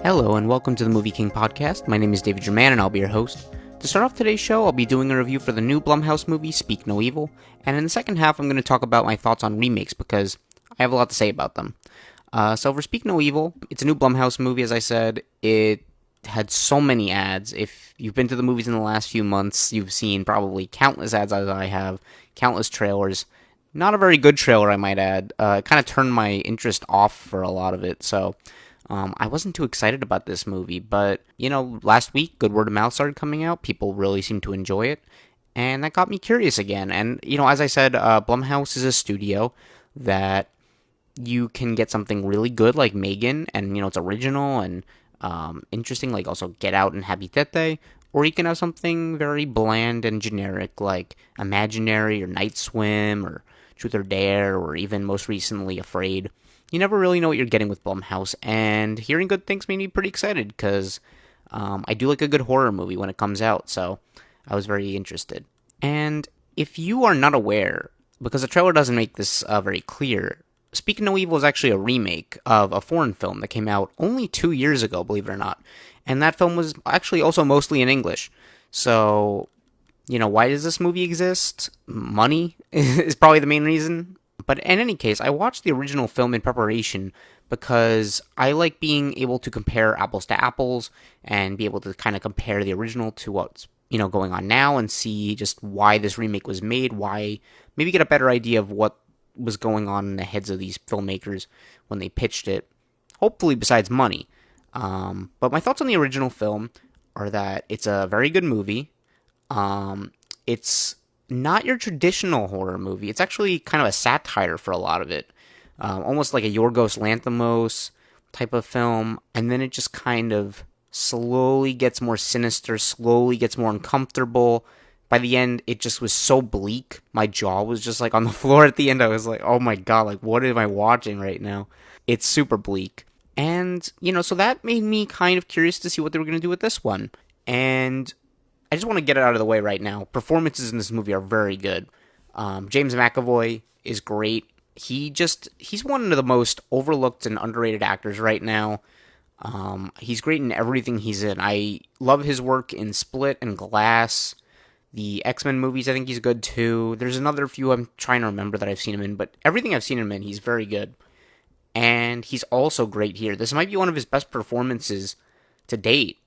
Hello and welcome to the MovieKing Podcast. My name is David Jurmann and I'll be your host. To start off today's show, I'll be doing a review for the new Blumhouse movie, Speak No Evil, and in the second half I'm going to talk about my thoughts on remakes because I have a lot to say about them. So for Speak No Evil, it's a new Blumhouse movie, as I said. It had so many ads. If you've been to the movies in the last few months, you've seen probably countless ads as I have, countless trailers. Not a very good trailer, I might add. It kind of turned my interest off for a lot of it, so I wasn't too excited about this movie, but, last week, good word of mouth started coming out. People really seemed to enjoy it, and that got me curious again. And, as I said, Blumhouse is a studio that you can get something really good like Megan, and, it's original and interesting, like also Get Out and Happy Tete, or you can have something very bland and generic like Imaginary or Night Swim or Truth or Dare, or even most recently Afraid. You never really know what you're getting with Blumhouse, and hearing good things made me pretty excited because I do like a good horror movie when it comes out, so I was very interested. And if you are not aware, because the trailer doesn't make this very clear, Speak No Evil is actually a remake of a foreign film that came out only 2 years ago, believe it or not. And that film was actually also mostly in English. So, why does this movie exist? Money is probably the main reason. But in any case, I watched the original film in preparation because I like being able to compare apples to apples and be able to kind of compare the original to what's, going on now and see just why this remake was made, why maybe get a better idea of what was going on in the heads of these filmmakers when they pitched it, hopefully besides money. But my thoughts on the original film are that it's a very good movie. It's not your traditional horror movie. It's actually kind of a satire for a lot of it. Almost like a Yorgos Lanthimos type of film. And then it just kind of slowly gets more sinister, slowly gets more uncomfortable. By the end, it just was so bleak. My jaw was just like on the floor at the end. I was like, oh my god, like what am I watching right now? It's super bleak. And, so that made me kind of curious to see what they were going to do with this one. And I just want to get it out of the way right now. Performances in this movie are very good. James McAvoy is great. He's one of the most overlooked and underrated actors right now. He's great in everything he's in. I love his work in Split and Glass. The X-Men movies, I think he's good too. There's another few I'm trying to remember that I've seen him in, but everything I've seen him in, he's very good. And he's also great here. This might be one of his best performances to date.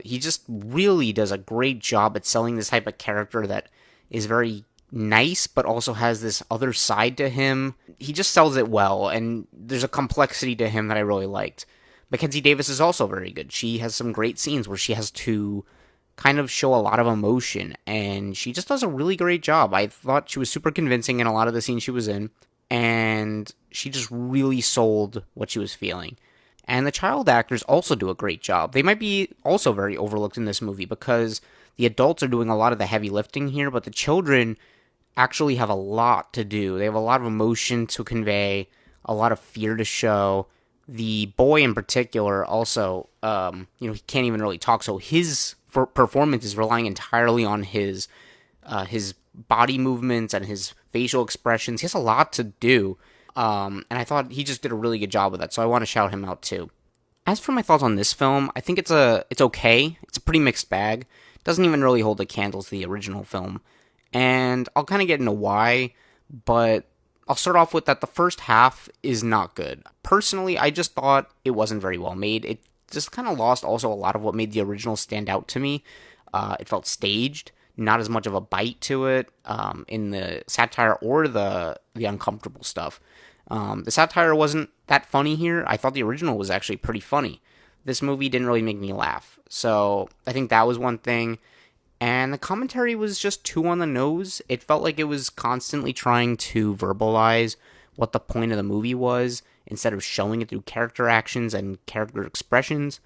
He just really does a great job at selling this type of character that is very nice, but also has this other side to him. He just sells it well, and there's a complexity to him that I really liked. Mackenzie Davis is also very good. She has some great scenes where she has to kind of show a lot of emotion, and she just does a really great job. I thought she was super convincing in a lot of the scenes she was in, and she just really sold what she was feeling. And the child actors also do a great job. They might be also very overlooked in this movie because the adults are doing a lot of the heavy lifting here, but the children actually have a lot to do. They have a lot of emotion to convey, a lot of fear to show. The boy in particular also, he can't even really talk, so his performance is relying entirely on his body movements and his facial expressions. He has a lot to do. And I thought he just did a really good job with that, so I want to shout him out too. As for my thoughts on this film, I think it's okay. It's a pretty mixed bag. It doesn't even really hold a candle to the original film. And I'll kind of get into why, but I'll start off with that the first half is not good. Personally, I just thought it wasn't very well made. It just kind of lost also a lot of what made the original stand out to me. It felt staged, not as much of a bite to it in the satire or the uncomfortable stuff. The satire wasn't that funny here. I thought the original was actually pretty funny. This movie didn't really make me laugh. So I think that was one thing. And the commentary was just too on the nose. It felt like it was constantly trying to verbalize what the point of the movie was instead of showing it through character actions and character expressions.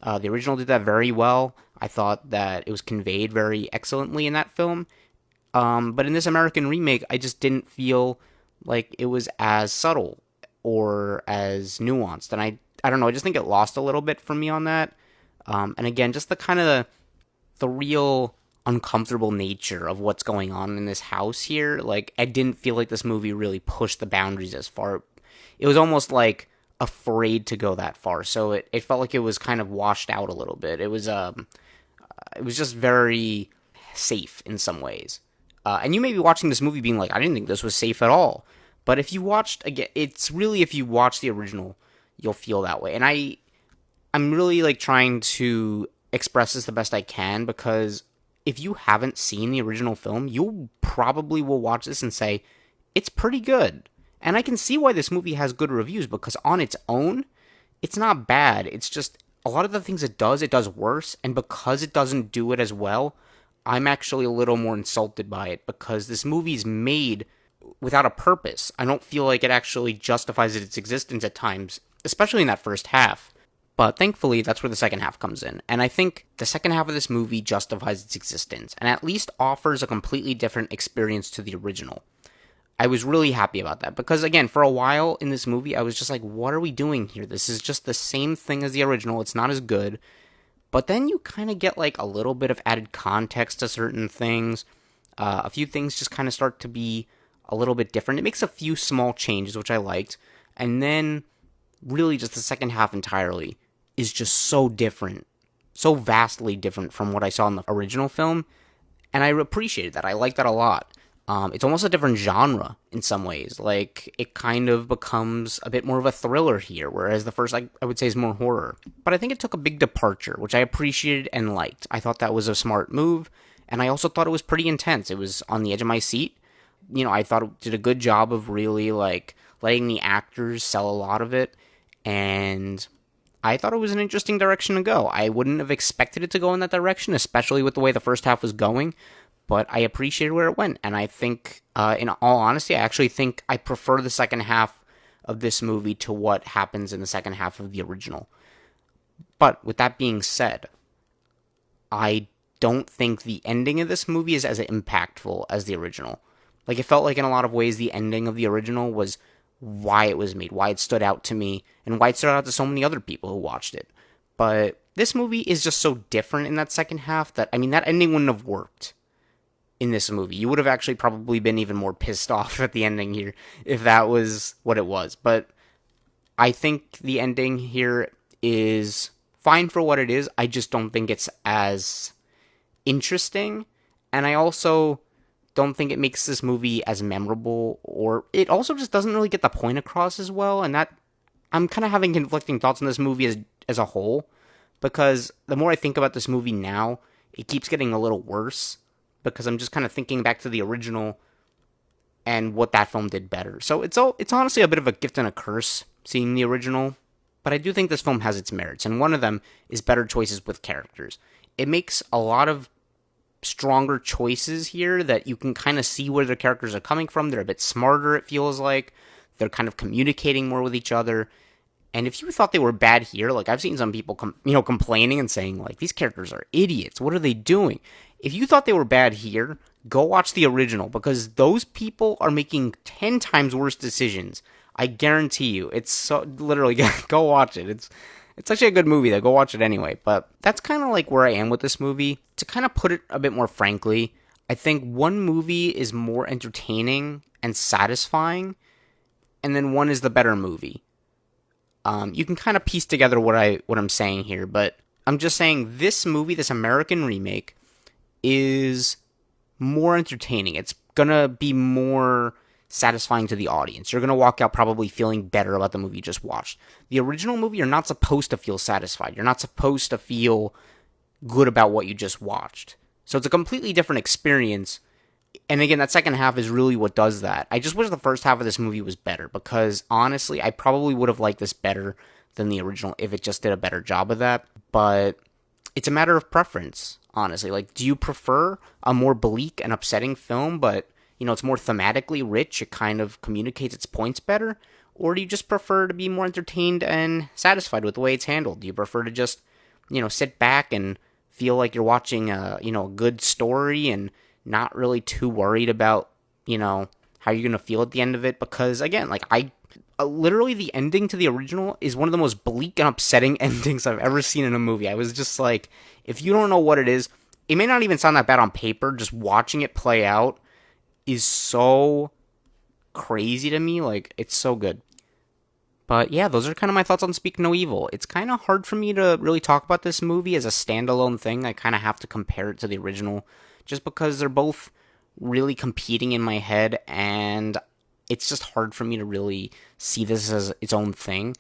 The original did that very well. I thought that it was conveyed very excellently in that film. But in this American remake, I just didn't feel like it was as subtle or as nuanced. And I don't know, I just think it lost a little bit for me on that. And again, just the kind of the real uncomfortable nature of what's going on in this house here. Like, I didn't feel like this movie really pushed the boundaries as far. It was almost like afraid to go that far. So it felt like it was kind of washed out a little bit. It was just very safe in some ways. And you may be watching this movie being like, I didn't think this was safe at all. But if you watched again, it's really if you watch the original, you'll feel that way. And I'm really like trying to express this the best I can, because if you haven't seen the original film, you probably will watch this and say it's pretty good. And I can see why this movie has good reviews, because on its own, it's not bad. It's just a lot of the things it does worse. And because it doesn't do it as well, I'm actually a little more insulted by it, because this movie's made without a purpose. I don't feel like it actually justifies its existence at times, especially in that first half. But thankfully, that's where the second half comes in. And I think the second half of this movie justifies its existence, and at least offers a completely different experience to the original. I was really happy about that, because again, for a while in this movie, I was just like, what are we doing here? This is just the same thing as the original. It's not as good. But then you kind of get like a little bit of added context to certain things. A few things just kind of start to be a little bit different. It makes a few small changes, which I liked. And then really just the second half entirely is just so different. So vastly different from what I saw in the original film. And I appreciated that. I like that a lot. It's almost a different genre in some ways. Like, it kind of becomes a bit more of a thriller here, whereas the first, I would say, is more horror. But I think it took a big departure, which I appreciated and liked. I thought that was a smart move, and I also thought it was pretty intense. It was on the edge of my seat. You know, I thought it did a good job of really, like, letting the actors sell a lot of it, and I thought it was an interesting direction to go. I wouldn't have expected it to go in that direction, especially with the way the first half was going, but I appreciated where it went, and I think, in all honesty, I actually think I prefer the second half of this movie to what happens in the second half of the original. But with that being said, I don't think the ending of this movie is as impactful as the original. Like, it felt like in a lot of ways the ending of the original was why it was made, why it stood out to me, and why it stood out to so many other people who watched it. But this movie is just so different in that second half that, I mean, that ending wouldn't have worked in this movie. You would have actually probably been even more pissed off at the ending here if that was what it was. But I think the ending here is fine for what it is. I just don't think it's as interesting. And I also don't think it makes this movie as memorable, or it also just doesn't really get the point across as well. And that, I'm kind of having conflicting thoughts on this movie as a whole, because the more I think about this movie now, it keeps getting a little worse, because I'm just kind of thinking back to the original and what that film did better. So it's honestly a bit of a gift and a curse seeing the original, but I do think this film has its merits, and one of them is better choices with characters. It makes a lot of stronger choices here that you can kind of see where their characters are coming from. They're a bit smarter, it feels like. They're kind of communicating more with each other. And if you thought they were bad here, like, I've seen some people complaining and saying, like, these characters are idiots. What are they doing? If you thought they were bad here, go watch the original, because those people are making 10 times worse decisions. I guarantee you. It's so, literally, go watch it. It's actually a good movie, though. Go watch it anyway. But that's kind of like where I am with this movie. To kind of put it a bit more frankly, I think one movie is more entertaining and satisfying, and then one is the better movie. You can kind of piece together what I'm saying here, but I'm just saying this movie, this American remake, is more entertaining. It's gonna be more satisfying to the audience. You're gonna walk out probably feeling better about the movie you just watched. The original movie, you're not supposed to feel satisfied. You're not supposed to feel good about what you just watched. So it's a completely different experience. And again, that second half is really what does that. I just wish the first half of this movie was better, because honestly, I probably would have liked this better than the original if it just did a better job of that. But it's a matter of preference, honestly. Like, do you prefer a more bleak and upsetting film, but, you know, it's more thematically rich, it kind of communicates its points better? Or do you just prefer to be more entertained and satisfied with the way it's handled? Do you prefer to just, you know, sit back and feel like you're watching a good story and not really too worried about, you know, how you're going to feel at the end of it? Because, again, like, literally the ending to the original is one of the most bleak and upsetting endings I've ever seen in a movie. I was just like, if you don't know what it is, it may not even sound that bad on paper. Just watching it play out is so crazy to me. Like, it's so good. But yeah, those are kind of my thoughts on Speak No Evil. It's kind of hard for me to really talk about this movie as a standalone thing. I kind of have to compare it to the original just because they're both really competing in my head, and it's just hard for me to really see this as its own thing.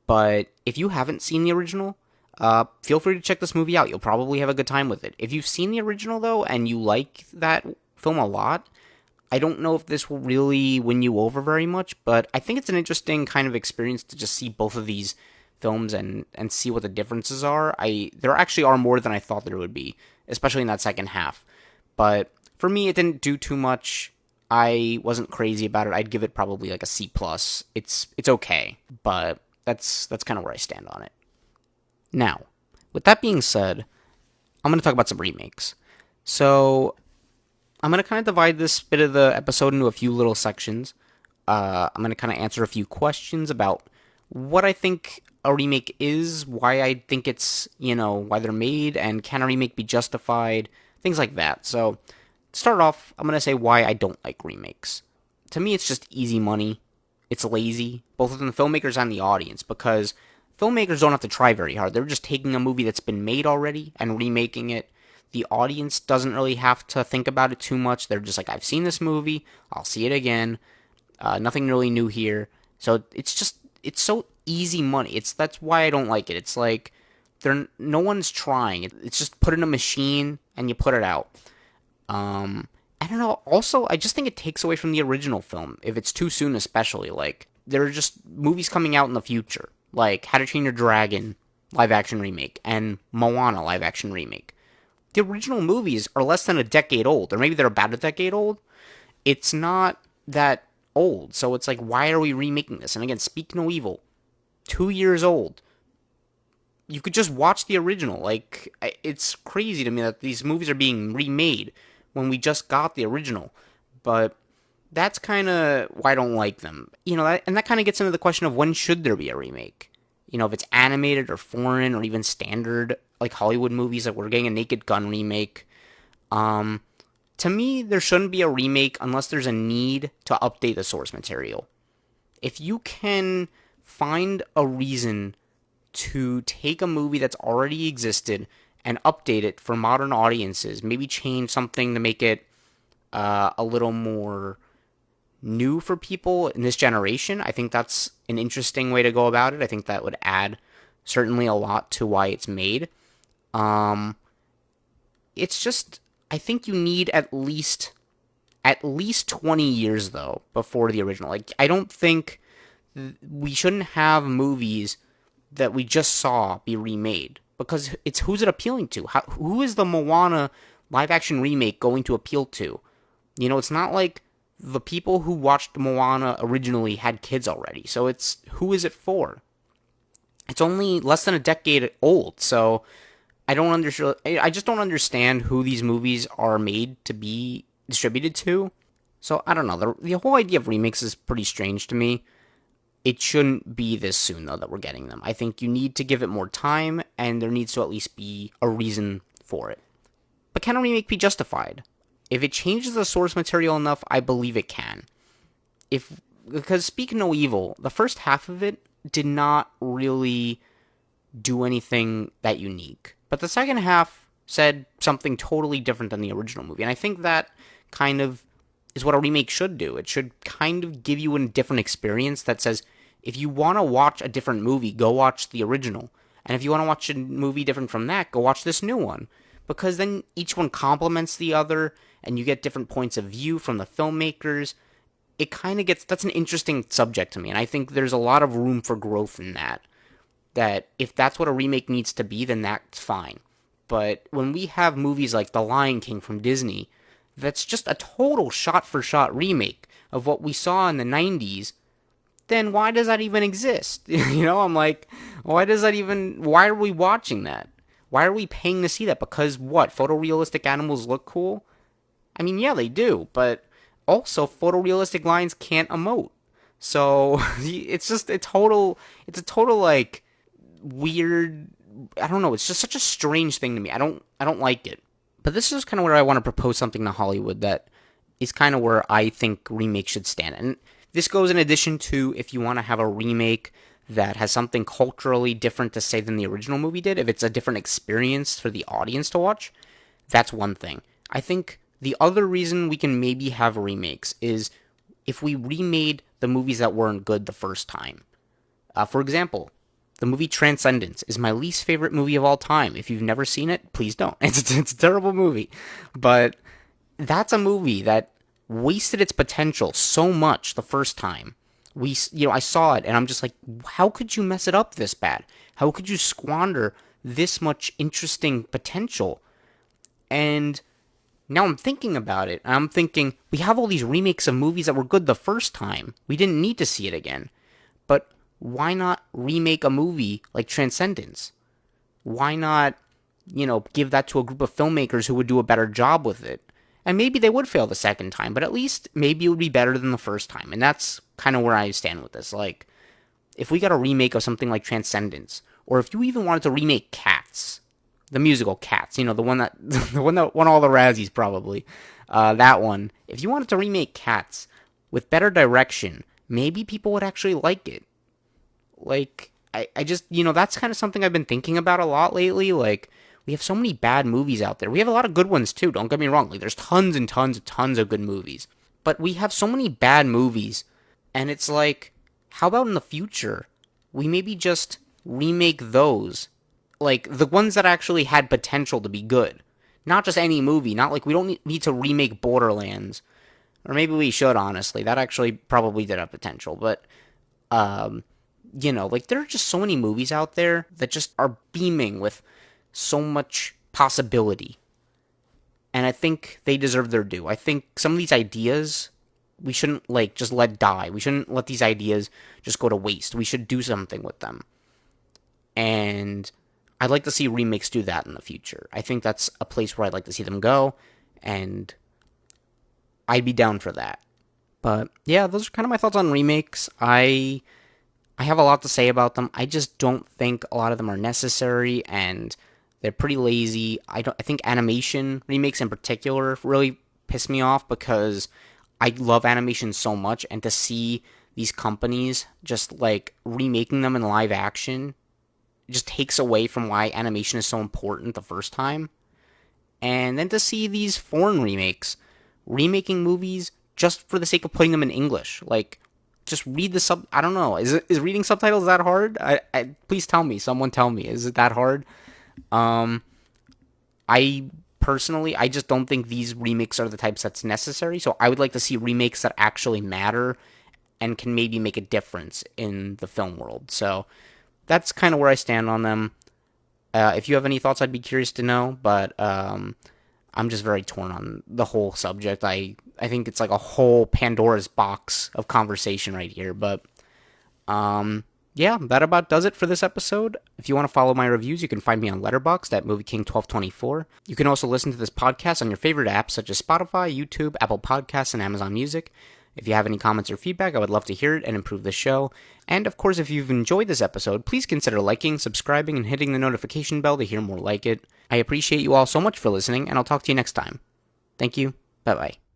But if you haven't seen the original, feel free to check this movie out. You'll probably have a good time with it. If you've seen the original, though, and you like that film a lot, I don't know if this will really win you over very much, but I think it's an interesting kind of experience to just see both of these films and see what the differences are. There actually are more than I thought there would be, especially in that second half. But for me, it didn't do too much. I wasn't crazy about it. I'd give it probably like a C plus. It's okay, but that's kind of where I stand on it. Now, with that being said, I'm going to talk about some remakes. So I'm going to kind of divide this bit of the episode into a few little sections. I'm going to kind of answer a few questions about what I think a remake is, why I think it's, why they're made, and can a remake be justified, things like that. So, to start off, I'm going to say why I don't like remakes. To me, it's just easy money. It's lazy, both within the filmmakers and the audience, because filmmakers don't have to try very hard. They're just taking a movie that's been made already and remaking it. The audience doesn't really have to think about it too much. They're just like, I've seen this movie, I'll see it again. Nothing really new here. So it's so easy money. That's why I don't like it. It's like no one's trying. It's just put in a machine and you put it out. I don't know. Also, I just think it takes away from the original film if it's too soon, especially. Like there are just movies coming out in the future, like How to Train Your Dragon live action remake and Moana live action remake. The original movies are less than a decade old, or maybe they're about a decade old. It's not that old, so it's like, why are we remaking this? And again, Speak No Evil, 2 years old. You could just watch the original. Like, it's crazy to me that these movies are being remade when we just got the original. But that's kind of why I don't like them. And that kind of gets into the question of when should there be a remake? If it's animated or foreign or even standard, like Hollywood movies, like we're getting a Naked Gun remake. To me, there shouldn't be a remake unless there's a need to update the source material. If you can find a reason to take a movie that's already existed and update it for modern audiences, maybe change something to make it a little more new for people in this generation, I think that's an interesting way to go about it. I think that would add certainly a lot to why it's made. It's just, I think you need at least 20 years though before the original. Like, I don't think we shouldn't have movies that we just saw be remade, because who's it appealing to? Who is the Moana live action remake going to appeal to? It's not like the people who watched Moana originally had kids already. So who is it for? It's only less than a decade old. So I just don't understand who these movies are made to be distributed to. So I don't know. The whole idea of remakes is pretty strange to me. It shouldn't be this soon, though, that we're getting them. I think you need to give it more time, and there needs to at least be a reason for it. But can a remake be justified? If it changes the source material enough, I believe it can. Because Speak No Evil, the first half of it did not really do anything that unique. But the second half said something totally different than the original movie. And I think that kind of is what a remake should do. It should kind of give you a different experience that says, if you want to watch a different movie, go watch the original. And if you want to watch a movie different from that, go watch this new one. Because then each one complements the other, and you get different points of view from the filmmakers. It kind of that's an interesting subject to me, and I think there's a lot of room for growth in that. That if that's what a remake needs to be, then that's fine. But when we have movies like The Lion King from Disney, that's just a total shot-for-shot remake of what we saw in the 90s, then why does that even exist? I'm like, why are we watching that? Why are we paying to see that? Because what? Photorealistic animals look cool? I mean, yeah, they do, but also photorealistic lions can't emote. So it's a total like weird, I don't know, it's just such a strange thing to me. I don't like it. But this is kind of where I want to propose something to Hollywood that is kind of where I think remakes should stand. And this goes in addition to if you want to have a remake that has something culturally different to say than the original movie did, if it's a different experience for the audience to watch, that's one thing. I think the other reason we can maybe have remakes is if we remade the movies that weren't good the first time. For example, the movie Transcendence is my least favorite movie of all time. If you've never seen it, please don't. It's a terrible movie. But that's a movie that wasted its potential so much the first time. I saw it and I'm just like, how could you mess it up this bad? How could you squander this much interesting potential? And now I'm thinking about it. I'm thinking, we have all these remakes of movies that were good the first time. We didn't need to see it again. But why not remake a movie like Transcendence? Why not, give that to a group of filmmakers who would do a better job with it? And maybe they would fail the second time, but at least maybe it would be better than the first time. And that's kind of where I stand with this. Like, if we got a remake of something like Transcendence, or if you even wanted to remake Cats, the musical Cats, the one that the one that won all the Razzies probably, that one. If you wanted to remake Cats with better direction, maybe people would actually like it. Like, I just, that's kind of something I've been thinking about a lot lately. Like, we have so many bad movies out there. We have a lot of good ones too, don't get me wrong. Like, there's tons and tons of good movies. But we have so many bad movies, and it's like, how about in the future, we maybe just remake those? Like, the ones that actually had potential to be good. Not just any movie. Not like we don't need to remake Borderlands. Or maybe we should, honestly. That actually probably did have potential. But, like, there are just so many movies out there that just are beaming with so much possibility. And I think they deserve their due. I think some of these ideas, we shouldn't, just let die. We shouldn't let these ideas just go to waste. We should do something with them. And I'd like to see remakes do that in the future. I think that's a place where I'd like to see them go, and I'd be down for that. But yeah, those are kind of my thoughts on remakes. I have a lot to say about them. I just don't think a lot of them are necessary, and they're pretty lazy. I think animation remakes in particular really piss me off because I love animation so much, and to see these companies just remaking them in live action just takes away from why animation is so important the first time. And then to see these foreign remakes remaking movies just for the sake of putting them in English, just read the I don't know. Is reading subtitles that hard? Please tell me. Someone tell me. Is it that hard? I personally, I just don't think these remakes are the types that's necessary. So I would like to see remakes that actually matter and can maybe make a difference in the film world. So that's kind of where I stand on them. If you have any thoughts, I'd be curious to know. But I'm just very torn on the whole subject. I think it's like a whole Pandora's box of conversation right here. But yeah, that about does it for this episode. If you want to follow my reviews, you can find me on Letterboxd at MovieKing1224. You can also listen to this podcast on your favorite apps such as Spotify, YouTube, Apple Podcasts, and Amazon Music. If you have any comments or feedback, I would love to hear it and improve the show. And of course, if you've enjoyed this episode, please consider liking, subscribing, and hitting the notification bell to hear more like it. I appreciate you all so much for listening, and I'll talk to you next time. Thank you. Bye-bye.